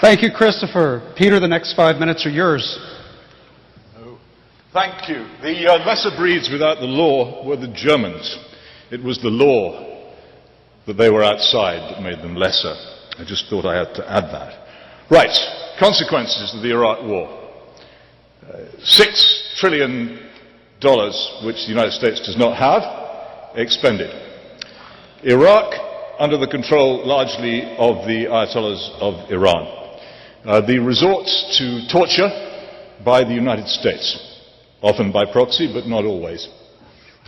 Thank you, Christopher. Peter, the next 5 minutes are yours. Thank you. The lesser breeds without the law were the Germans. It was the law that they were outside that made them lesser. I just thought I had to add that. Right. Consequences of the Iraq War. $6 trillion, which the United States does not have, expended. Iraq, under the control largely of the Ayatollahs of Iran. The resort to torture by the United States. Often by proxy, but not always.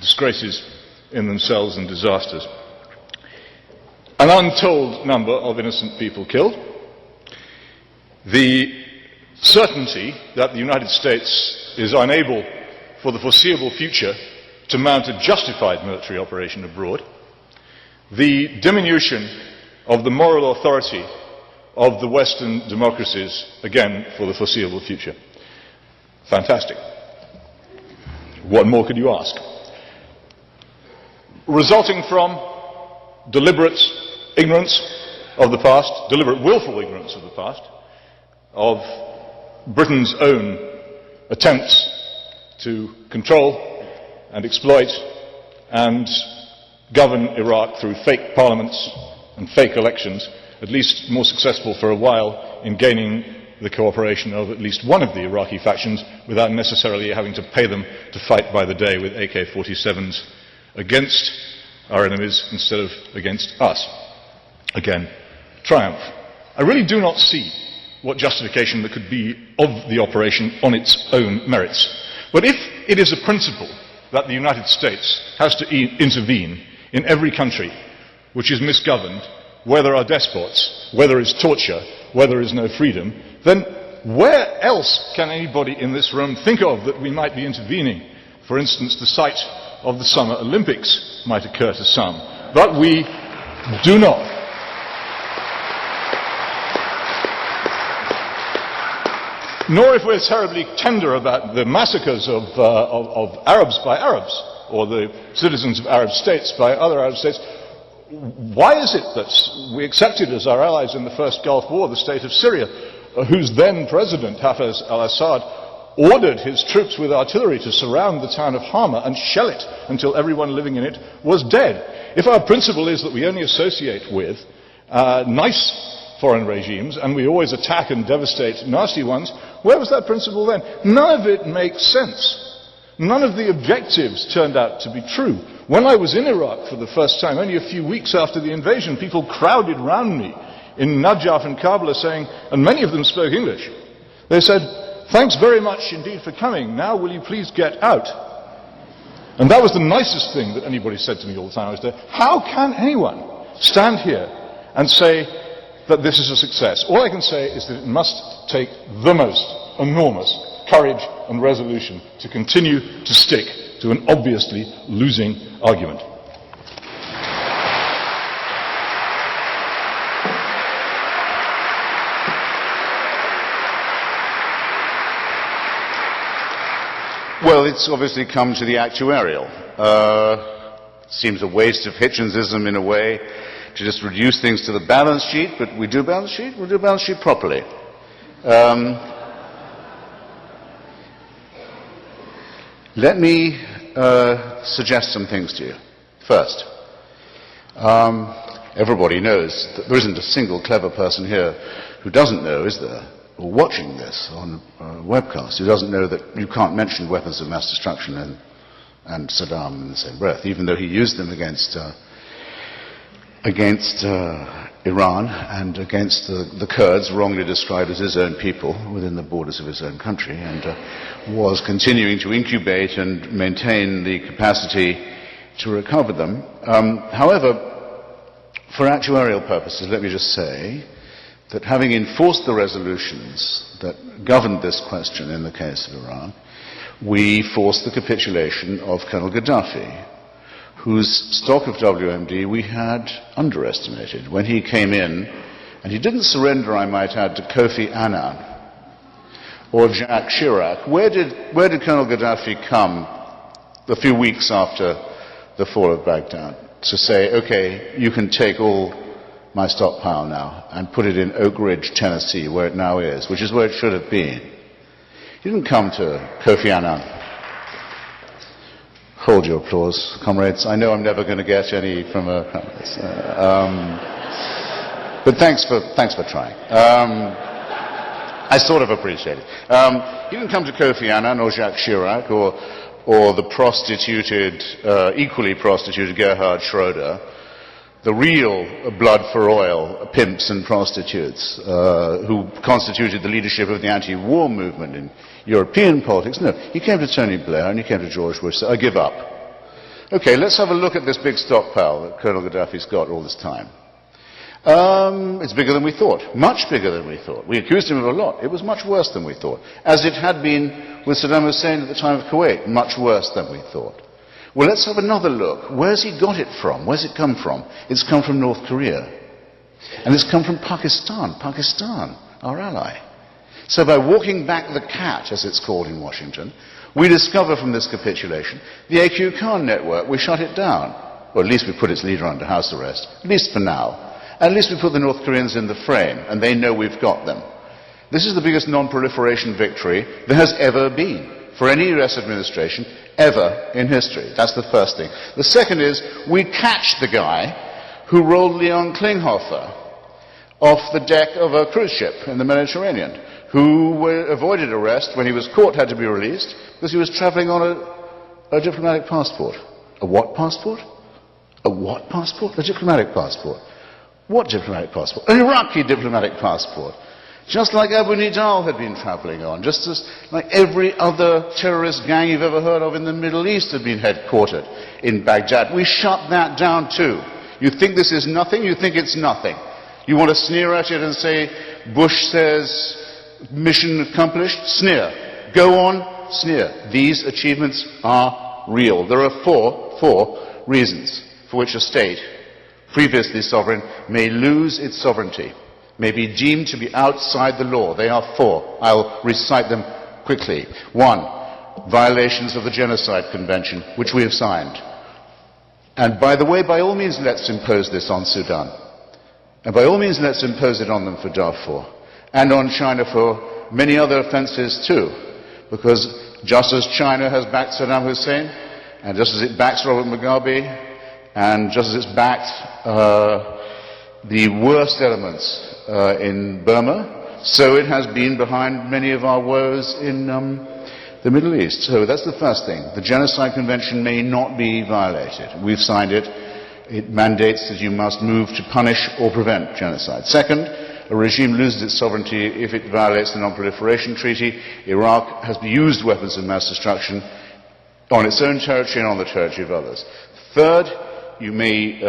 Disgraces in themselves and disasters. An untold number of innocent people killed. The certainty that the United States is unable for the foreseeable future to mount a justified military operation abroad. The diminution of the moral authority of the Western democracies, again, for the foreseeable future. Fantastic. What more could you ask? Resulting from deliberate ignorance of the past, deliberate willful ignorance of the past, of Britain's own attempts to control and exploit and govern Iraq through fake parliaments and fake elections, at least more successful for a while in gaining the cooperation of at least one of the Iraqi factions without necessarily having to pay them to fight by the day with AK-47s against our enemies instead of against us. Again, triumph. I really do not see what justification there could be of the operation on its own merits. But if it is a principle that the United States has to intervene in every country which is misgoverned, where there are despots, where there is torture, where there is no freedom, then where else can anybody in this room think of that we might be intervening? For instance, the sight of the Summer Olympics might occur to some, but we do not. Nor if we're terribly tender about the massacres of Arabs by Arabs, or the citizens of Arab states by other Arab states. Why is it that we accepted as our allies in the first Gulf War the state of Syria, whose then president, Hafez al-Assad, ordered his troops with artillery to surround the town of Hama and shell it until everyone living in it was dead? If our principle is that we only associate with nice foreign regimes and we always attack and devastate nasty ones, where was that principle then? None of it makes sense. None of the objectives turned out to be true. When I was in Iraq for the first time, only a few weeks after the invasion, people crowded round me in Najaf and Kabul saying, and many of them spoke English, they said, "Thanks very much indeed for coming. Now will you please get out?" And that was the nicest thing that anybody said to me all the time I was there. How can anyone stand here and say that this is a success? All I can say is that it must take the most enormous courage and resolution to continue to stick to an obviously losing argument. Well, it's obviously come to the actuarial. Seems a waste of Hitchensism in a way to just reduce things to the balance sheet, but we do balance sheet, we'll do balance sheet properly. Let me suggest some things to you. First, everybody knows that there isn't a single clever person here who doesn't know, is there, or watching this on a webcast, who doesn't know that you can't mention weapons of mass destruction and Saddam in the same breath, even though he used them against Iran and against the Kurds, wrongly described as his own people within the borders of his own country, and was continuing to incubate and maintain the capacity to recover them. However, for actuarial purposes, let me just say that having enforced the resolutions that governed this question in the case of Iran, we forced the capitulation of Colonel Gaddafi, whose stock of WMD we had underestimated. When he came in, and he didn't surrender, I might add, to Kofi Annan or Jacques Chirac. Where did Colonel Gaddafi come a few weeks after the fall of Baghdad to say, okay, you can take all my stockpile now and put it in Oak Ridge, Tennessee, where it now is, which is where it should have been. He didn't come to Kofi Annan. Hold your applause, comrades. I know I'm never going to get any from comrades. But thanks for trying. I sort of appreciate it. He didn't come to Kofi Annan or Jacques Chirac or the prostituted, equally prostituted Gerhard Schroeder, the real blood for oil pimps and prostitutes who constituted the leadership of the anti-war movement in European politics. No, he came to Tony Blair and he came to George Bush. So I give up. Okay, let's have a look at this big stockpile that Colonel Gaddafi's got all this time. It's bigger than we thought. Much bigger than we thought. We accused him of a lot. It was much worse than we thought. As it had been with Saddam Hussein at the time of Kuwait. Much worse than we thought. Well, let's have another look. Where's he got it from? Where's it come from? It's come from North Korea. And it's come from Pakistan. Pakistan, our ally. So by walking back the cat, as it's called in Washington, we discover from this capitulation the AQ Khan network. We shut it down. Or at least we put its leader under house arrest. At least for now. At least we put the North Koreans in the frame, and they know we've got them. This is the biggest non-proliferation victory there has ever been for any US administration ever in history. That's the first thing. The second is we catch the guy who rolled Leon Klinghoffer off the deck of a cruise ship in the Mediterranean, who avoided arrest when he was caught, had to be released, because he was traveling on a diplomatic passport. A what passport? A what passport? A diplomatic passport. What diplomatic passport? An Iraqi diplomatic passport. Just like Abu Nidal had been traveling on, just as like every other terrorist gang you've ever heard of in the Middle East had been headquartered in Baghdad. We shut that down too. You think this is nothing? You think it's nothing. You want to sneer at it and say, Bush says, mission accomplished? Sneer. Go on, sneer. These achievements are real. There are four reasons for which a state, previously sovereign, may lose its sovereignty, may be deemed to be outside the law. They are four. I'll recite them quickly. One, violations of the Genocide Convention, which we have signed. And by the way, by all means, let's impose this on Sudan. And by all means, let's impose it on them for Darfur. And on China for many other offences too. Because just as China has backed Saddam Hussein, and just as it backs Robert Mugabe, and just as it's backed the worst elements in Burma, so it has been behind many of our woes in the Middle East. So that's the first thing. The Genocide Convention may not be violated. We've signed it. It mandates that you must move to punish or prevent genocide. Second, a regime loses its sovereignty if it violates the Non-Proliferation Treaty. Iraq has used weapons of mass destruction on its own territory and on the territory of others. Third, you may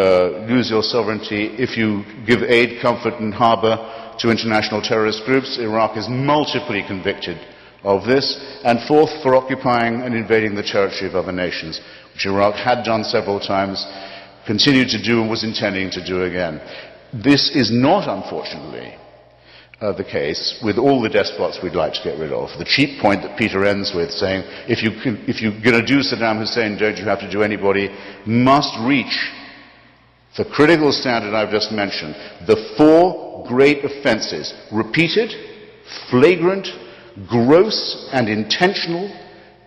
lose your sovereignty if you give aid, comfort and harbour to international terrorist groups. Iraq is multiply convicted of this. And fourth, for occupying and invading the territory of other nations, which Iraq had done several times, continued to do and was intending to do again. This is not, unfortunately, the case with all the despots we'd like to get rid of. The cheap point that Peter ends with, saying, if you're going to do Saddam Hussein, don't you have to do anybody, must reach the critical standard I've just mentioned. The four great offences, repeated, flagrant, gross and intentional,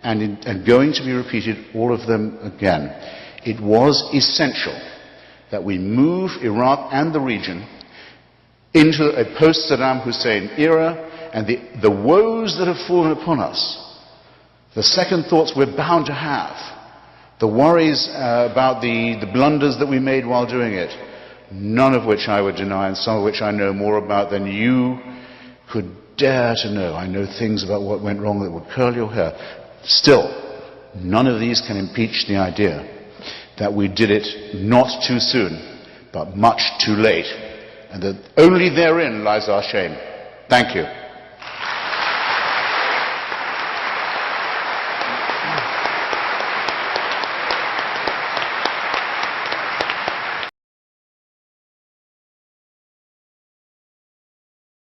and going to be repeated, all of them again. It was essential that we move Iraq and the region into a post-Saddam Hussein era, and the woes that have fallen upon us, the second thoughts we're bound to have, the worries about the blunders that we made while doing it, none of which I would deny, and some of which I know more about than you could dare to know. I know things about what went wrong that would curl your hair. Still, none of these can impeach the idea that we did it not too soon, but much too late, and that only therein lies our shame. Thank you.